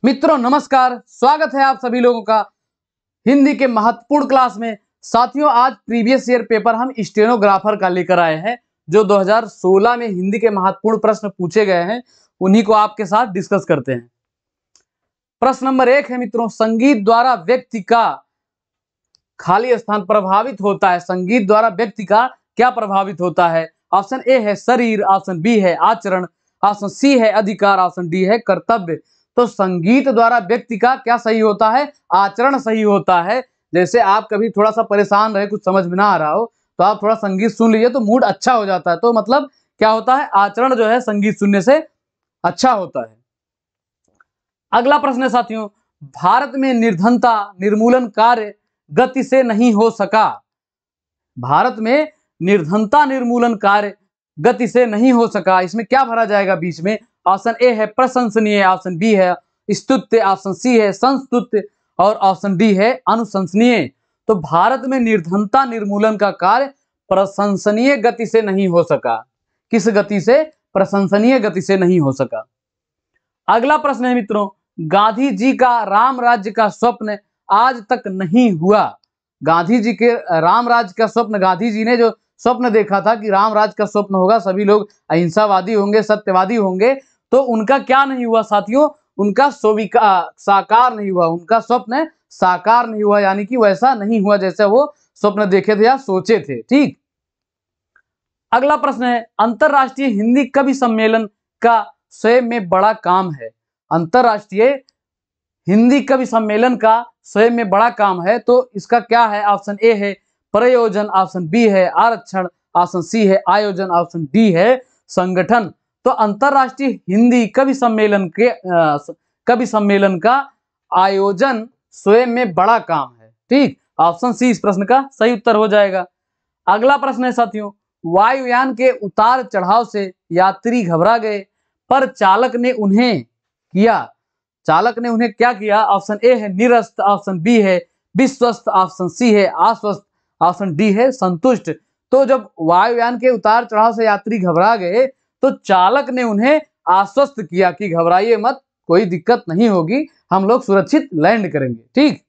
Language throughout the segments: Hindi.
मित्रों नमस्कार, स्वागत है आप सभी लोगों का हिंदी के महत्वपूर्ण क्लास में। साथियों, आज प्रीवियस ईयर पेपर हम स्टेनोग्राफर का लेकर आए हैं। जो 2016 में हिंदी के महत्वपूर्ण प्रश्न पूछे गए हैं उन्हीं को आपके साथ डिस्कस करते हैं। प्रश्न नंबर 1 है मित्रों, संगीत द्वारा व्यक्ति का खाली स्थान प्रभावित होता है। संगीत द्वारा व्यक्ति का क्या प्रभावित होता है? ऑप्शन ए है शरीर, ऑप्शन बी है आचरण, ऑप्शन सी है अधिकार, ऑप्शन डी है कर्तव्य। तो संगीत द्वारा व्यक्ति का क्या सही होता है? आचरण सही होता है। जैसे आप कभी थोड़ा सा परेशान रहे, कुछ समझ में ना आ रहा हो, तो आप थोड़ा संगीत सुन लीजिए तो मूड अच्छा हो जाता है। तो मतलब क्या होता है? आचरण जो है संगीत सुनने से अच्छा होता है। अगला प्रश्न है साथियों, भारत में निर्धनता निर्मूलन कार्य गति से नहीं हो सका। भारत में निर्धनता निर्मूलन कार्य गति से नहीं हो सका। इसमें क्या भरा जाएगा बीच में? ऑप्शन ए है प्रशंसनीय, ऑप्शन बी है स्तुत्य, ऑप्शन सी है संस्तुत्य और ऑप्शन डी है अनुशंसनीय। तो भारत में निर्धनता निर्मूलन का कार्य प्रशंसनीय गति से नहीं हो सका। किस गति से? प्रशंसनीय गति से नहीं हो सका। अगला प्रश्न है मित्रों, गांधी जी का राम राज्य का स्वप्न आज तक नहीं हुआ। गांधी जी के राम राज्य का स्वप्न, गांधी जी ने जो स्वप्न देखा था कि राम राज्य का स्वप्न होगा, सभी लोग अहिंसावादी होंगे, सत्यवादी होंगे, तो उनका क्या नहीं हुआ साथियों? उनका साकार नहीं हुआ। उनका स्वप्न साकार नहीं हुआ, यानी कि वैसा नहीं हुआ जैसे वो स्वप्न देखे थे या सोचे थे। ठीक। अगला प्रश्न है, अंतरराष्ट्रीय हिंदी कवि सम्मेलन का स्वयं में बड़ा काम है। अंतरराष्ट्रीय हिंदी कवि सम्मेलन का स्वयं में बड़ा काम है, तो इसका क्या है? ऑप्शन ए है प्रयोजन, ऑप्शन बी है आरक्षण, ऑप्शन सी है आयोजन, ऑप्शन डी है संगठन। तो अंतरराष्ट्रीय हिंदी कवि सम्मेलन का आयोजन स्वयं में बड़ा काम है। ठीक, ऑप्शन सी इस प्रश्न का सही उत्तर हो जाएगा। अगला प्रश्न है साथियों, वायुयान के उतार चढ़ाव से यात्री घबरा गए, पर चालक ने उन्हें क्या किया? ऑप्शन ए है निरस्त, ऑप्शन बी है विश्वस्त, ऑप्शन सी है आश्वस्त, ऑप्शन डी है संतुष्ट। तो जब वायुयान के उतार चढ़ाव से यात्री घबरा गए तो चालक ने उन्हें आश्वस्त किया कि घबराइए मत, कोई दिक्कत नहीं होगी, हम लोग सुरक्षित लैंड करेंगे। ठीक।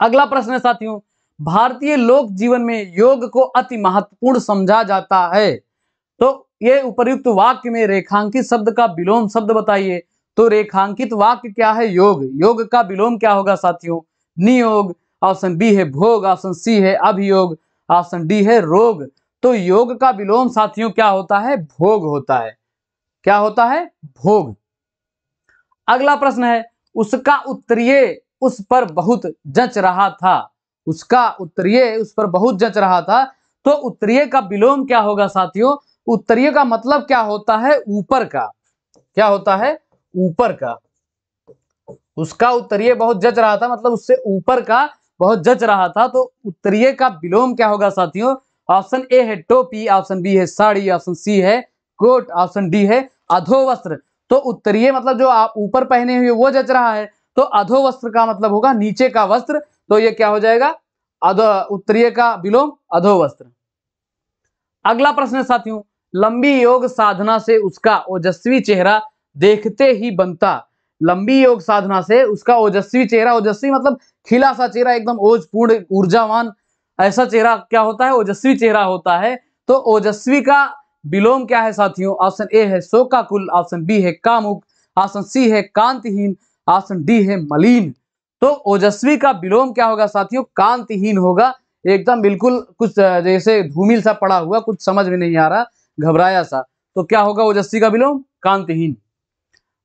अगला प्रश्न है साथियों, भारतीय लोक जीवन में योग को अति महत्वपूर्ण समझा जाता है। तो ये उपर्युक्त वाक्य में रेखांकित शब्द का विलोम शब्द बताइए। तो रेखांकित वाक्य क्या है? योग। योग का विलोम क्या होगा साथियों? नियोग। ऑप्शन बी है भोग, ऑप्शन सी है अभियोग, ऑप्शन डी है रोग। तो योग का विलोम साथियों क्या होता है? भोग होता है। क्या होता है? भोग। अगला प्रश्न है, उसका उत्तरीय उस पर बहुत जच रहा था। उसका उत्तरीय उस पर बहुत जच रहा था। तो उत्तरीय का विलोम क्या होगा साथियों? उत्तरीय का मतलब क्या होता है? ऊपर का। क्या होता है? ऊपर का। उसका उत्तरीय बहुत जच रहा था मतलब उससे ऊपर का बहुत जच रहा था। तो उत्तरीय का विलोम क्या होगा साथियों? ऑप्शन ए है टोपी, ऑप्शन बी है साड़ी, ऑप्शन सी है कोट, ऑप्शन डी है अधोवस्त्र। तो उत्तरीय मतलब जो आप ऊपर पहने हुए वो जच रहा है, तो अधोवस्त्र का मतलब होगा नीचे का वस्त्र। तो ये क्या हो जाएगा? उत्तरीय का विलोम अधोवस्त्र। अगला प्रश्न है साथियों, लंबी योग साधना से उसका ओजस्वी चेहरा देखते ही बनता। लंबी योग साधना से उसका ओजस्वी चेहरा, ओजस्वी मतलब खिला सा चेहरा, एकदम ओजपूर्ण ऊर्जावान ऐसा चेहरा क्या होता है? ओजस्वी चेहरा होता है। तो ओजस्वी का विलोम क्या है साथियों? ऑप्शन ए है शोकाकुल, ऑप्शन बी है कामुक, ऑप्शन सी है कांतिहीन, ऑप्शन डी है मलिन। तो ओजस्वी का विलोम क्या होगा साथियों? कांतिहीन होगा। एकदम बिल्कुल कुछ जैसे धूमिल सा पड़ा हुआ, कुछ समझ में नहीं आ रहा, घबराया सा। तो क्या होगा ओजस्वी का विलोम? कांतिहीन।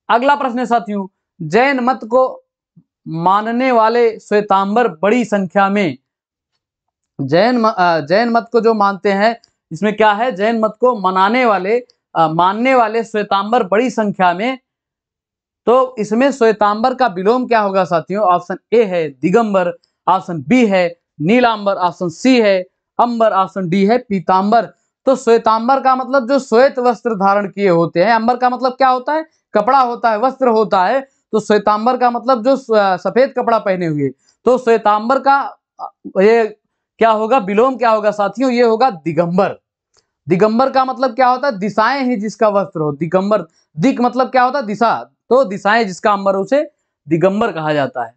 अगला प्रश्न है साथियों, जैन मत को मानने वाले श्वेतांबर बड़ी संख्या में, जैन मत को जो मानते हैं, इसमें क्या है? जैन मत को मानने वाले श्वेतांबर बड़ी संख्या में। तो इसमें श्वेतांबर का विलोम क्या होगा साथियों? ऑप्शन ए है दिगंबर, ऑप्शन बी है नीलांबर, ऑप्शन सी है अंबर, ऑप्शन डी है पीतांबर। तो श्वेतांबर का मतलब जो श्वेत वस्त्र धारण किए होते हैं। अंबर का मतलब क्या होता है? कपड़ा होता है, वस्त्र होता है। तो श्वेतांबर का मतलब जो सफेद कपड़ा पहने हुए। तो श्वेतांबर का ये क्या होगा? विलोम क्या होगा साथियों? ये होगा दिगंबर। दिगंबर का मतलब क्या होता है? दिशाएं ही जिसका वस्त्र हो। दिगंबर, दिक मतलब क्या होता है? दिशा। तो दिशाएं जिसका अंबर उसे दिगंबर कहा जाता है।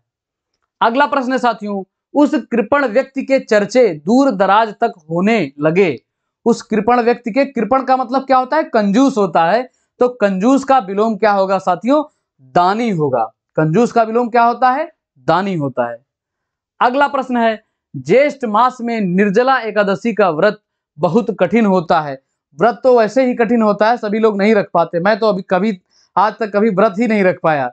अगला प्रश्न है साथियों, उस कृपण व्यक्ति के चर्चे दूर दराज तक होने लगे। उस कृपण व्यक्ति के, कृपण का मतलब क्या होता है? कंजूस होता है। तो कंजूस का विलोम क्या होगा साथियों? दानी होगा। कंजूस का विलोम क्या होता है? दानी होता है। अगला प्रश्न है, ज्येष्ठ मास में निर्जला एकादशी का व्रत बहुत कठिन होता है। व्रत तो वैसे ही कठिन होता है, सभी लोग नहीं रख पाते। मैं तो अभी कभी आज तक कभी व्रत ही नहीं रख पाया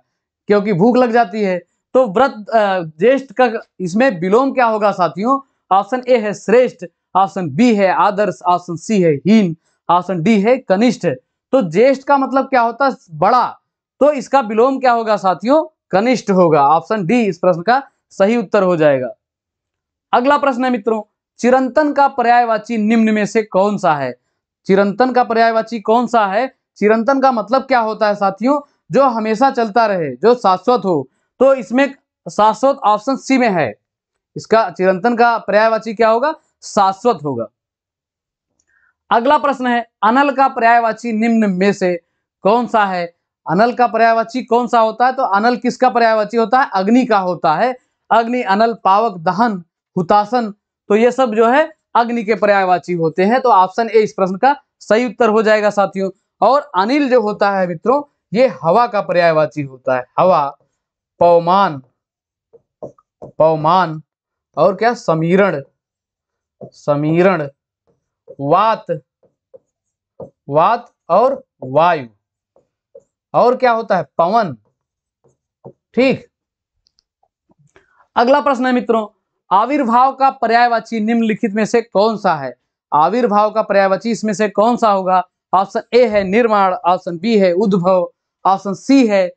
क्योंकि भूख लग जाती है। तो व्रत ज्येष्ठ का इसमें विलोम क्या होगा साथियों? ऑप्शन ए है श्रेष्ठ, ऑप्शन बी है आदर्श, ऑप्शन सी है हीन, ऑप्शन डी है कनिष्ठ। तो ज्येष्ठ का मतलब क्या होता है? बड़ा। तो इसका विलोम क्या होगा साथियों? कनिष्ठ होगा। ऑप्शन डी इस प्रश्न का सही उत्तर हो जाएगा। अगला प्रश्न है मित्रों, चिरंतन का पर्यायवाची निम्न में से कौन सा है? चिरंतन का पर्यायवाची कौन सा है? चिरंतन का मतलब क्या होता है साथियों? जो हमेशा चलता रहे, जो शाश्वत हो। तो इसमें शाश्वत ऑप्शन सी में है। इसका चिरंतन का पर्यायवाची क्या होगा? शाश्वत होगा। अगला प्रश्न है, अनल का पर्यायवाची निम्न में से कौन सा है? अनल का पर्यायवाची कौन सा होता है? तो अनल किसका पर्यायवाची होता है? अग्नि का होता है। अग्नि, अनल, पावक, दहन, हुतासन, तो ये सब जो है अग्नि के पर्यायवाची होते हैं। तो ऑप्शन ए इस प्रश्न का सही उत्तर हो जाएगा साथियों। और अनिल जो होता है मित्रों, ये हवा का पर्यायवाची होता है। हवा, पवमान, पवमान, और क्या? समीरण, समीरण, वात, वात, और वायु, और क्या होता है? पवन। ठीक। अगला प्रश्न है मित्रों, आविर्भाव का पर्यायवाची निम्नलिखित में से कौन सा है? आविर्भाव का पर्यायवाची इसमें से कौन सा होगा? ऑप्शन ए है निर्माण, ऑप्शन बी है उद्भव, ऑप्शन सी है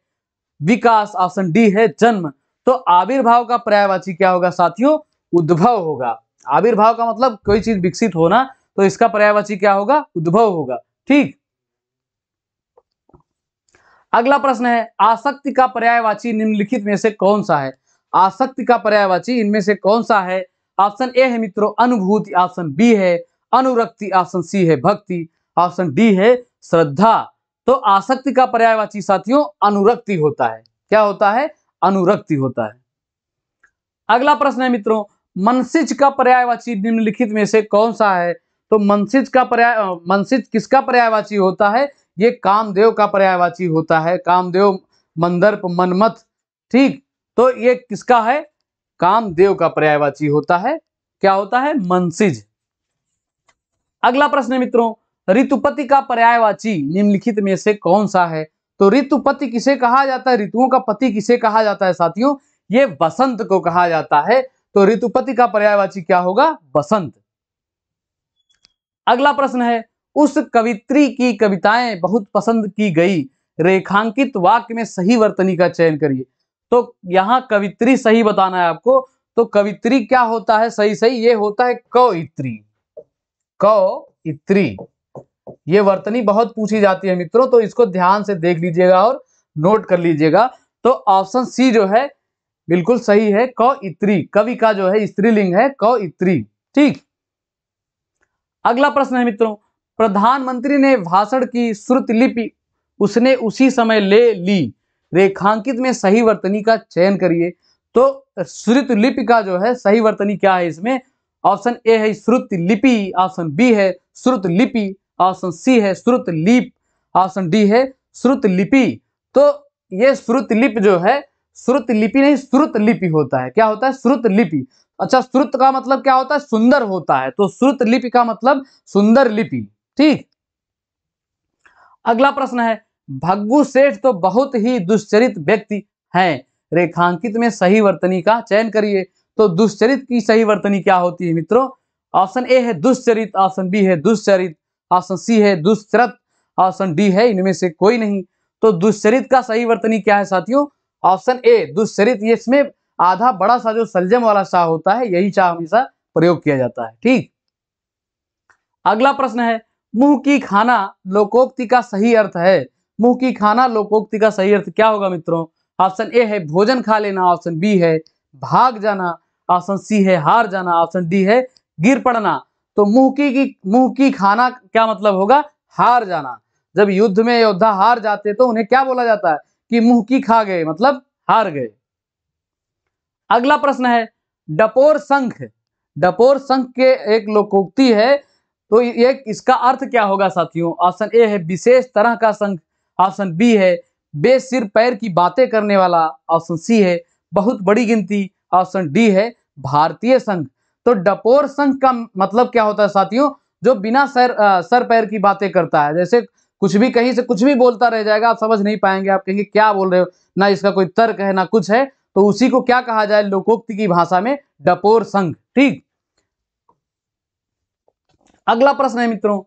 विकास, ऑप्शन डी है जन्म। तो आविर्भाव का पर्यायवाची क्या होगा साथियों? उद्भव होगा। आविर्भाव का मतलब कोई चीज विकसित होना, तो इसका पर्यायवाची क्या होगा? उद्भव होगा। ठीक। अगला प्रश्न है, आसक्ति का पर्यायवाची निम्नलिखित में से कौन सा है? आसक्ति का पर्यायवाची इनमें से कौन सा है? ऑप्शन ए है मित्रों अनुभूति, ऑप्शन बी है अनुरक्ति, ऑप्शन सी है भक्ति, ऑप्शन डी है श्रद्धा। तो आसक्ति का पर्यायवाची साथियों अनुरक्ति होता है। क्या होता है? अनुरक्ति होता है। अगला प्रश्न है मित्रों, मनसिज का पर्यायवाची निम्नलिखित में से कौन सा है? तो मनसिज का मनसिज किसका पर्यायवाची होता है? ये कामदेव का पर्यायवाची होता है। कामदेव, मंदर्प, मनमथ। ठीक। तो ये किसका है? कामदेव का पर्यायवाची होता है। क्या होता है? मनसिज। अगला प्रश्न है मित्रों, ऋतुपति का पर्यायवाची निम्नलिखित में से कौन सा है? तो ऋतुपति किसे कहा जाता है? ऋतुओं का पति किसे कहा जाता है साथियों? ये बसंत को कहा जाता है। तो ऋतुपति का पर्यायवाची क्या होगा? बसंत। अगला प्रश्न है, उस कवित्री की कविताएं बहुत पसंद की गई, रेखांकित वाक्य में सही वर्तनी का चयन करिए। तो यहाँ कवित्री सही बताना है आपको। तो कवित्री क्या होता है? सही सही ये होता है कवित्री। कवित्री, ये वर्तनी बहुत पूछी जाती है मित्रों, तो इसको ध्यान से देख लीजिएगा और नोट कर लीजिएगा। तो ऑप्शन सी जो है बिल्कुल सही है, कवित्री। कवि का जो है स्त्रीलिंग है कवित्री। ठीक। अगला प्रश्न है मित्रों, प्रधानमंत्री ने भाषण की श्रुति लिपि उसने उसी समय ले ली, रेखांकित में सही वर्तनी का चयन करिए। तो श्रुति लिपि का जो है सही वर्तनी क्या है इसमें? ऑप्शन ए है श्रुति लिपि, ऑप्शन बी है श्रुत लिपि, ऑप्शन सी है श्रुत लिप, ऑप्शन डी है श्रुत लिपि। तो ये श्रुत लिपि जो है, श्रुत लिपि नहीं श्रुत लिपि होता है। क्या होता है? श्रुत लिपि। अच्छा, श्रुत का मतलब क्या होता है? सुंदर होता है। तो श्रुत लिपि का मतलब सुंदर लिपि। ठीक। अगला प्रश्न है, भग्गू सेठ तो बहुत ही दुश्चरित व्यक्ति हैं, रेखांकित में सही वर्तनी का चयन करिए। तो दुश्चरित की सही वर्तनी क्या होती है मित्रों? ऑप्शन ए है दुश्चरित, ऑप्शन बी है दुश्चरित, ऑप्शन सी है दुश्चरत, ऑप्शन डी है इनमें से कोई नहीं। तो दुश्चरित का सही वर्तनी क्या है साथियों? ऑप्शन ए दुश्चरित। ये इसमें आधा बड़ा सा जो सलजम वाला शाह होता है, यही शाह हमेशा प्रयोग किया जाता है। ठीक। अगला प्रश्न है, मुंह की खाना लोकोक्ति का सही अर्थ है। मुंह की खाना लोकोक्ति का सही अर्थ क्या होगा मित्रों? ऑप्शन ए है भोजन खा लेना, ऑप्शन बी है भाग जाना, ऑप्शन सी है हार जाना, ऑप्शन डी है गिर पड़ना। तो मुंह की खाना क्या मतलब होगा? हार जाना। जब युद्ध में योद्धा हार जाते तो उन्हें क्या बोला जाता है? कि मुंह की खा गए, मतलब हार गए। अगला प्रश्न है डपोर शंख। डपोर शंख के एक लोकोक्ति है, तो ये इसका अर्थ क्या होगा साथियों? ऑप्शन ए है विशेष तरह का शंख, ऑप्शन बी है बेसिर पैर की बातें करने वाला, ऑप्शन सी है बहुत बड़ी गिनती, ऑप्शन डी है भारतीय शंख। तो डपोर शंख का मतलब क्या होता है साथियों? जो बिना सर पैर की बातें करता है, जैसे कुछ भी कहीं से कुछ भी बोलता रह जाएगा, आप समझ नहीं पाएंगे, आप कहेंगे क्या बोल रहे हो, ना इसका कोई तर्क है ना कुछ है, तो उसी को क्या कहा जाए लोकोक्ति की भाषा में? डपोर शंख। ठीक। अगला प्रश्न है मित्रों,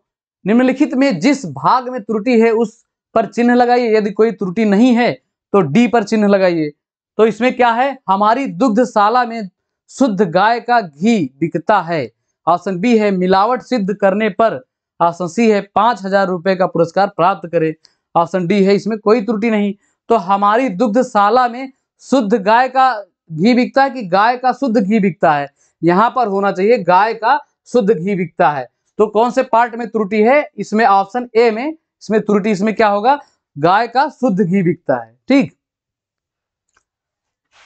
निम्नलिखित में जिस भाग में त्रुटि है उस पर चिन्ह लगाइए, यदि कोई त्रुटि नहीं है तो डी पर चिन्ह लगाइए। तो इसमें क्या है? हमारी दुग्धशाला में शुद्ध गाय का घी बिकता है, ऑप्शन बी है मिलावट सिद्ध करने पर, ऑप्शन सी है 5,000 रुपए का पुरस्कार प्राप्त करे, ऑप्शन डी है इसमें कोई त्रुटि नहीं। तो हमारी दुग्धशाला में शुद्ध गाय का घी बिकता है कि गाय का शुद्ध घी बिकता है? यहां पर होना चाहिए गाय का शुद्ध घी बिकता है। तो कौन से पार्ट में त्रुटि है? इसमें ऑप्शन ए में इसमें त्रुटि, इसमें क्या होगा? गाय का शुद्ध घी बिकता है। ठीक।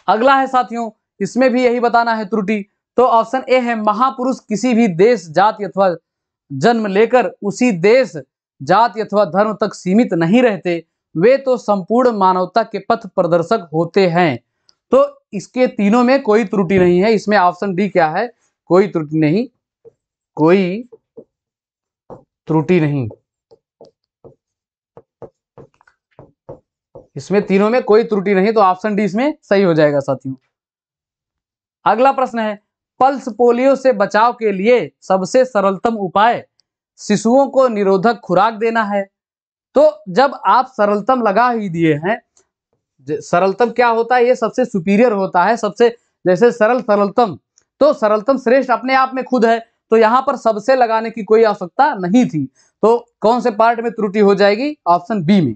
अगला है साथियों, इसमें भी यही बताना है त्रुटि। तो ऑप्शन ए है महापुरुष किसी भी देश जाति अथवा जन्म लेकर उसी देश जाति अथवा धर्म तक सीमित नहीं रहते, वे तो संपूर्ण मानवता के पथ प्रदर्शक होते हैं। तो इसके तीनों में कोई त्रुटि नहीं है। इसमें ऑप्शन डी क्या है? कोई त्रुटि नहीं, कोई त्रुटि नहीं, इसमें तीनों में कोई त्रुटि नहीं, तो ऑप्शन डी इसमें सही हो जाएगा साथियों। अगला प्रश्न है पल्स पोलियो से बचाव के लिए सबसे सरलतम उपाय शिशुओं को निरोधक खुराक देना है। तो जब आप सरलतम लगा ही दिए हैं, सरलतम क्या होता है? ये सबसे सुपीरियर होता है, सबसे जैसे सरलतम, तो सरलतम श्रेष्ठ अपने आप में खुद है, तो यहां पर सबसे लगाने की कोई आवश्यकता नहीं थी। तो कौन से पार्ट में त्रुटि हो जाएगी? ऑप्शन बी में।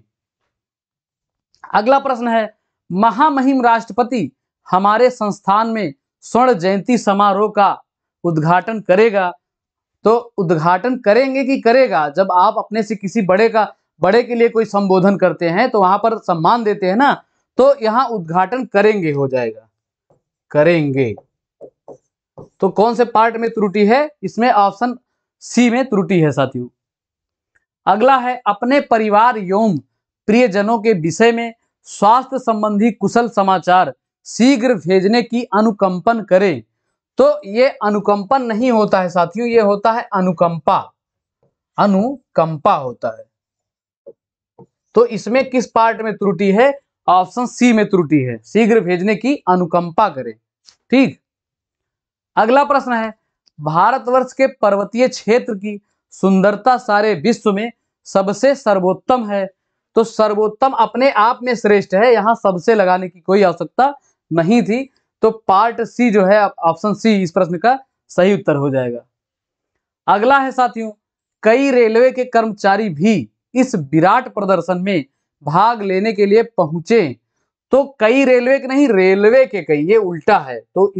अगला प्रश्न है महामहिम राष्ट्रपति हमारे संस्थान में स्वर्ण जयंती समारोह का उद्घाटन करेगा। तो उद्घाटन करेंगे कि करेगा? जब आप अपने से किसी बड़े के लिए कोई संबोधन करते हैं तो वहां पर सम्मान देते हैं ना, तो यहां उद्घाटन करेंगे हो जाएगा, करेंगे। तो कौन से पार्ट में त्रुटि है? इसमें ऑप्शन सी में त्रुटि है साथियों। अगला है अपने परिवार एवं प्रियजनों के विषय में स्वास्थ्य संबंधी कुशल समाचार शीघ्र भेजने की अनुकंपन करें। तो ये अनुकंपन नहीं होता है साथियों, ये होता है अनुकंपा, अनुकंपा होता है। तो इसमें किस पार्ट में त्रुटि है? ऑप्शन सी में त्रुटि है, शीघ्र भेजने की अनुकंपा करें। ठीक। अगला प्रश्न है भारतवर्ष के पर्वतीय क्षेत्र की सुंदरता सारे विश्व में सबसे सर्वोत्तम है। तो सर्वोत्तम अपने आप में श्रेष्ठ है, यहां सबसे लगाने की कोई आवश्यकता नहीं थी। तो पार्ट सी जो है, ऑप्शन सी इस प्रश्न का सही उत्तर हो जाएगा। अगला है साथियों कई रेलवे के कर्मचारी भी इस विराट प्रदर्शन में भाग लेने के लिए पहुंचे। तो कई रेलवे के नहीं, रेलवे के कई, ये उल्टा है। तो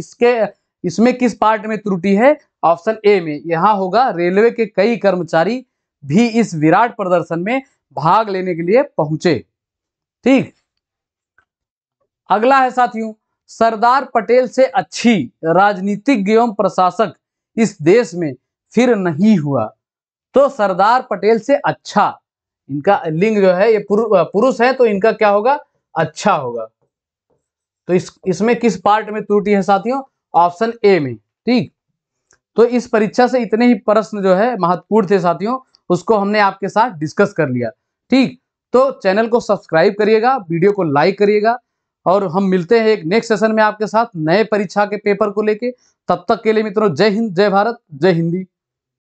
इसमें किस पार्ट में त्रुटि है? ऑप्शन ए में, यहां होगा रेलवे के कई कर्मचारी भी इस विराट प्रदर्शन में भाग लेने के लिए पहुंचे। ठीक। अगला है साथियों सरदार पटेल से अच्छी राजनीतिज्ञ एवं प्रशासक इस देश में फिर नहीं हुआ। तो सरदार पटेल से अच्छा, इनका लिंग जो है ये पुरुष है, तो इनका क्या होगा? अच्छा होगा। तो इसमें किस पार्ट में त्रुटि है साथियों? ऑप्शन ए में। ठीक। तो इस परीक्षा से इतने ही प्रश्न जो है महत्वपूर्ण थे साथियों, उसको हमने आपके साथ डिस्कस कर लिया। ठीक। तो चैनल को सब्सक्राइब करिएगा, वीडियो को लाइक करिएगा, और हम मिलते हैं एक नेक्स्ट सेशन में आपके साथ नए परीक्षा के पेपर को लेके। तब तक के लिए मित्रों जय हिंद, जय भारत, जय हिंदी।